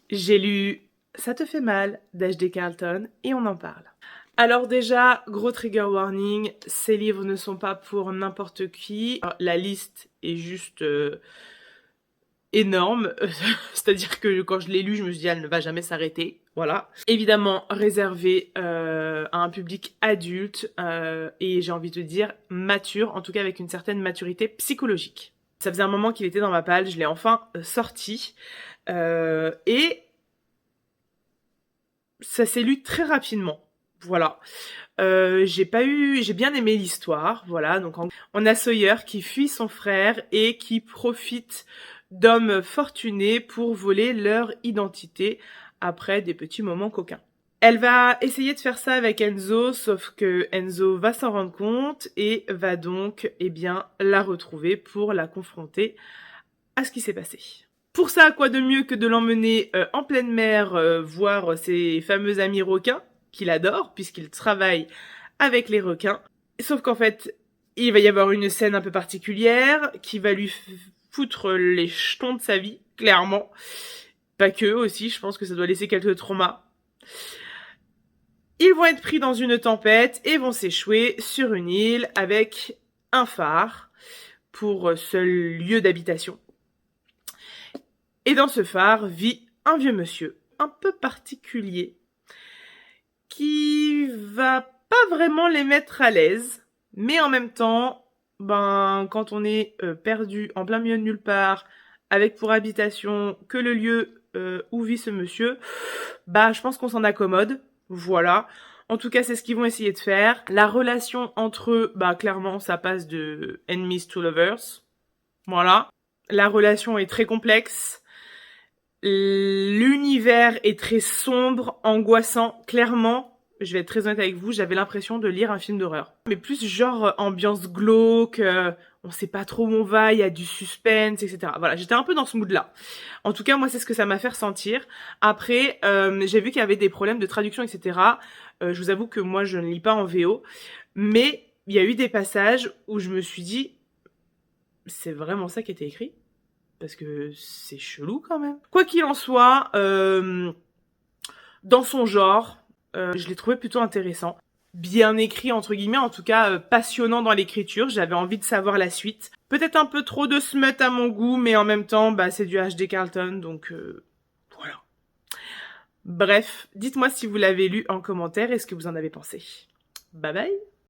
J'ai lu Ça te fait mal d'H.D. Carlton et on en parle. Alors déjà, gros trigger warning, ces livres ne sont pas pour n'importe qui. Alors, la liste est juste énorme, c'est-à-dire que quand je l'ai lu, je me suis dit elle ne va jamais s'arrêter, voilà. Évidemment réservé à un public adulte et j'ai envie de dire mature, en tout cas avec une certaine maturité psychologique. Ça faisait un moment qu'il était dans ma palle, je l'ai enfin sorti et ça s'est lu très rapidement. Voilà. J'ai bien aimé l'histoire, voilà. Donc on a Sawyer qui fuit son frère et qui profite d'hommes fortunés pour voler leur identité après des petits moments coquins. Elle va essayer de faire ça avec Enzo, sauf que Enzo va s'en rendre compte et va donc, eh bien, la retrouver pour la confronter à ce qui s'est passé. Pour ça, quoi de mieux que de l'emmener en pleine mer voir ses fameux amis requins, qu'il adore, puisqu'il travaille avec les requins. Sauf qu'en fait, il va y avoir une scène un peu particulière qui va lui foutre les jetons de sa vie, clairement. Pas que aussi, je pense que ça doit laisser quelques traumas. Ils vont être pris dans une tempête et vont s'échouer sur une île avec un phare pour seul lieu d'habitation. Et dans ce phare vit un vieux monsieur, un peu particulier, qui va pas vraiment les mettre à l'aise, mais en même temps, quand on est perdu en plein milieu de nulle part, avec pour habitation que le lieu où vit ce monsieur, je pense qu'on s'en accommode, voilà. En tout cas, c'est ce qu'ils vont essayer de faire. La relation entre eux, clairement, ça passe de enemies to lovers, voilà. La relation est très complexe. L'univers est très sombre, angoissant, clairement. Je vais être très honnête avec vous, j'avais l'impression de lire un film d'horreur. Mais plus genre ambiance glauque, on sait pas trop où on va, il y a du suspense, etc. Voilà, j'étais un peu dans ce mood-là. En tout cas, moi, c'est ce que ça m'a fait ressentir. Après, j'ai vu qu'il y avait des problèmes de traduction, etc. Je vous avoue que moi, je ne lis pas en VO. Mais il y a eu des passages où je me suis dit, c'est vraiment ça qui était écrit ? Parce que c'est chelou quand même. Quoi qu'il en soit, dans son genre, je l'ai trouvé plutôt intéressant. Bien écrit, entre guillemets, en tout cas passionnant dans l'écriture. J'avais envie de savoir la suite. Peut-être un peu trop de smut à mon goût, mais en même temps, c'est du H.D. Carlton, donc voilà. Bref, dites-moi si vous l'avez lu en commentaire et ce que vous en avez pensé. Bye bye.